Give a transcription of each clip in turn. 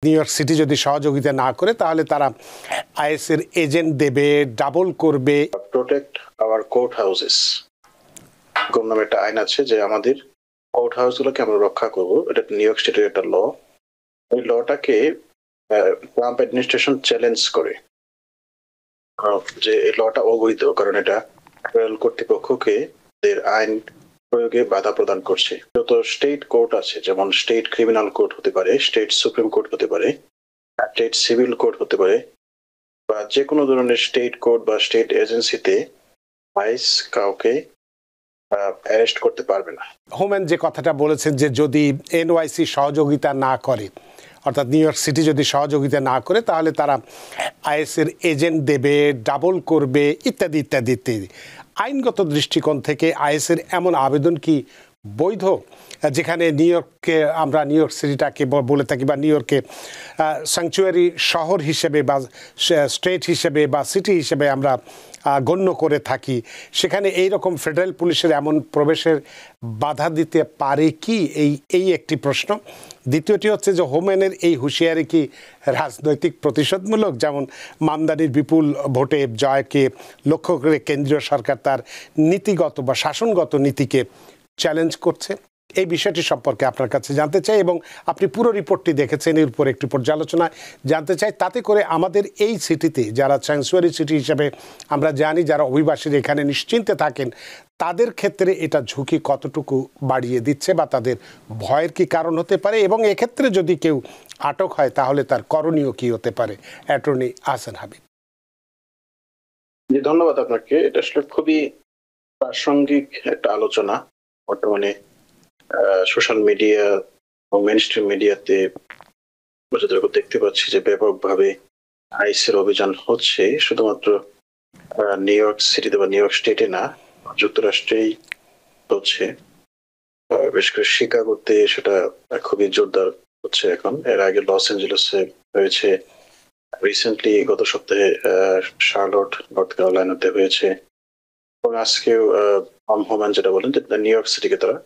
New York city যদি সহযোগিতা না করে তাহলে তারা আইএসের এজেন্ট দেবে, ডাবল করবে। প্রোটেক্ট আওয়ার কোর্ট হাউসেস নামে একটা আইন আছে যে আমাদের কোর্ট হাউসগুলোকে আমরা রক্ষা করব। এটা নিউ ইয়র্ক স্টেটের একটা ল। ওই লটাকে ট্রাম্প অ্যাডমিনিস্ট্রেশন চ্যালেঞ্জ করে যে এই লটা অবৈধ, কারণ এটা ফেডারেল কর্তৃপক্ষকে এর আইন প্রয়োগে বাধা প্রদান করছে। যত স্টেট কোর্ট আছে, যেমন স্টেট ক্রিমিনাল কোর্ট হতে পারে, স্টেট সুপ্রিম কোর্ট হতে পারে, স্টেট সিভিল কোর্ট হতে পারে, বা যে কোনো ধরনের স্টেট কোর্ট বা স্টেট এজেন্সিতে আইস কাউকে অ্যারেস্ট করতে পারবে না। হোম্যান যে কথাটা বলেছেন যে যদি এনওয়াইসি সহযোগিতা না করে, অর্থাৎ নিউ ইয়র্ক সিটি যদি সহযোগিতা না করে তাহলে তারা আইএসের এজেন্ট দেবে, ডাবল করবে, ইত্যাদি ইত্যাদি ইত্যাদি। আইনগত দৃষ্টিকোণ থেকে আইএসের এমন আবেদন কি বৈধ, যেখানে নিউ ইয়র্ককে আমরা নিউ ইয়র্ক সিটিটাকে বলে থাকি বা নিউ ইয়র্কে স্যাংচুয়ারি শহর হিসেবে বা স্টেট হিসেবে বা সিটি হিসেবে আমরা গণ্য করে থাকি, সেখানে এই রকম ফেডারেল পুলিশের এমন প্রবেশের বাধা দিতে পারে কি, এই একটি প্রশ্ন। দ্বিতীয়টি হচ্ছে যে হোম্যানের এই হুঁশিয়ারি কি রাজনৈতিক প্রতিশোধমূলক, যেমন মামদানির বিপুল ভোটে জয়কে লক্ষ্য করে কেন্দ্রীয় সরকার তার নীতিগত বা শাসনগত নীতিকে চ্যালেঞ্জ করছে? এই বিষয়টি সম্পর্কে আপনার কাছে জানতে চাই, এবং আপনি পুরো রিপোর্টটি দেখেছেন, এর উপর একটি পর্যালোচনা জানতে চাই, তাতে করে আমাদের এই সিটিতে যারা স্যাংচুয়ারি সিটি হিসেবে আমরা জানি, যারা অভিবাসীরা এখানে নিশ্চিন্তে থাকেন, তাদের ক্ষেত্রে এটা ঝুঁকি কতটুকু বাড়িয়ে দিচ্ছে বা তাদের ভয়ের কি কারণ হতে পারে, এবং এক্ষেত্রে যদি কেউ আটক হয় তাহলে তার করণীয় কি হতে পারে? অ্যাটর্নি আহসান হাবিব। ধন্যবাদ আপনাকে। এটা আসলে খুবই প্রাসঙ্গিক একটা আলোচনা। বর্তমানে সোশ্যাল মিডিয়া এবং মেইনস্ট্রিম মিডিয়াতে যতটুকু দেখতে পাচ্ছি যে ব্যাপকভাবে আইসের অভিযান হচ্ছে, শুধুমাত্র নিউ ইয়র্ক সিটিতে বা নিউ ইয়র্ক স্টেটে না, যুক্তরাষ্ট্রেই হচ্ছে। বিশেষ করে শিকাগোতে সেটা খুবই জোরদার হচ্ছে এখন। এর আগে লস অ্যাঞ্জেলেসে হয়েছে, রিসেন্টলি গত সপ্তাহে শার্লট নর্থ ক্যারোলাইনাতে হয়েছে, এবং আজকেও হোম্যান যেটা বলেন যে নিউ ইয়র্ক সিটিকে তারা,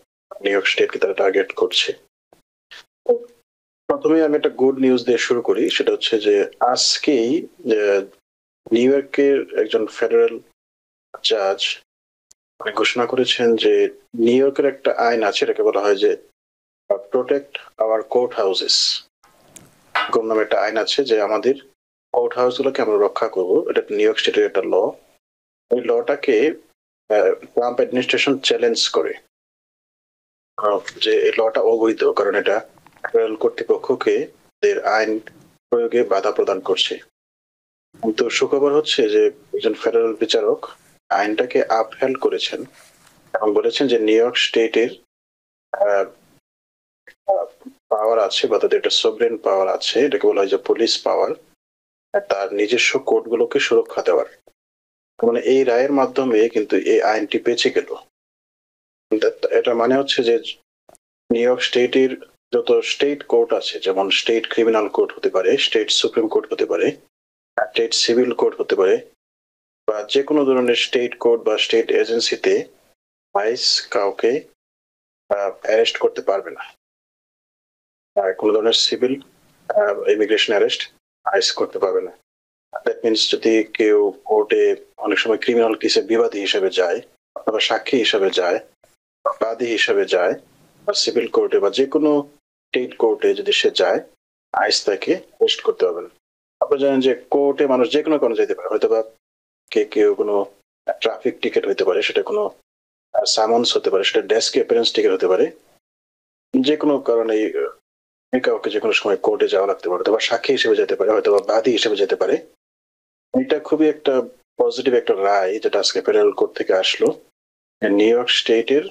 নিউ ইয়র্ক স্টেটকে তারা টার্গেট করছে। প্রথমে আমি একটা গুড নিউজ দিয়ে শুরু করি। সেটা হচ্ছে যে আজকেই নিউ ইয়র্কের একজন ফেডারেল জাজ ঘোষণা করেছেন যে নিউ ইয়র্কের একটা আইন আছে, এটাকে বলা হয় যে প্রোটেক্ট আওয়ার কোর্ট হাউসেস নামে একটা আইন আছে যে আমাদের কোর্ট হাউসগুলোকে আমরা রক্ষা করব। এটা নিউ ইয়র্ক স্টেটের একটা ল। ওই লটাকে ট্রাম্প অ্যাডমিনিস্ট্রেশন চ্যালেঞ্জ করে যে এই লটা অবৈধ, কারণ এটা ফেডারেল কর্তৃপক্ষকে এর আইন প্রয়োগে বাধা প্রদান করছে। কিন্তু সুখবর হচ্ছে যে একজন ফেডারেল বিচারক আইনটাকে আপহেল্ড করেছেন এবং বলেছেন যে নিউ ইয়র্ক স্টেটের পাওয়ার আছে, বা তাদের একটা সভরেন পাওয়ার আছে, এটাকে বলা হয় যে পুলিশ পাওয়ার, তার নিজস্ব কোর্টগুলোকে সুরক্ষা দেওয়ার। মানে এই রায়ের মাধ্যমে কিন্তু এই আইনটি বেঁচে গেল। এটা মানে হচ্ছে যে নিউ ইয়র্ক স্টেটের যত স্টেট কোর্ট আছে, যেমন স্টেট ক্রিমিনাল কোর্ট হতে পারে, স্টেট সুপ্রিম কোর্ট হতে পারে, স্টেট সিভিল কোর্ট হতে পারে, বা যে কোনো ধরনের স্টেট কোর্ট বা স্টেট এজেন্সিতে আইস কাউকে অ্যারেস্ট করতে পারবে না। কোনো ধরনের সিভিল ইমিগ্রেশন অ্যারেস্ট আইস করতে পারবে না। দ্যাট মিনস যদি কেউ কোর্টে অনেক সময় ক্রিমিনাল কেসে বিবাদী হিসেবে যায়, অথবা সাক্ষী হিসেবে যায়, বাদী হিসেবে যায়, বা সিভিল কোর্টে বা যে কোনো স্টেট কোর্টে যদি সে যায়, আইস তাকে অ্যারেস্ট করতে হবে না। আপনারা জানেন যে কোর্টে মানুষ যে কোনো কারণে যেতে পারে, হয়তো বা কেউ কোনো ট্রাফিক টিকিট হতে পারে, সেটা কোনো সামন্স হতে পারে, সেটা ডেস্ক অ্যাপিয়ারেন্স টিকিট হতে পারে, যে কোনো কারণে কাউকে যে কোনো সময় কোর্টে যাওয়া লাগতে পারে, অথবা সাক্ষী হিসেবে যেতে পারে, হয়তো বা বাদী হিসেবে যেতে পারে। এটা খুবই একটা পজিটিভ একটা রায় যেটা আজকে ফেডারেল কোর্ট থেকে আসলো। নিউ ইয়র্ক স্টেটের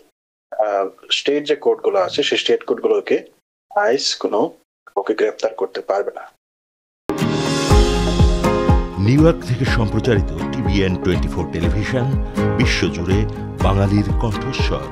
স্টেট যে কোর্টগুলো আছে, সেই স্টেট কোর্টগুলোকে আইস কোনো ওকে গ্রেফতার করতে পারবে না। নিউ ইয়র্ক থেকে সম্প্রচারিত TVN 24 টেলিভিশন বিশ্বজুড়ে বাঙালির কণ্ঠস্বর।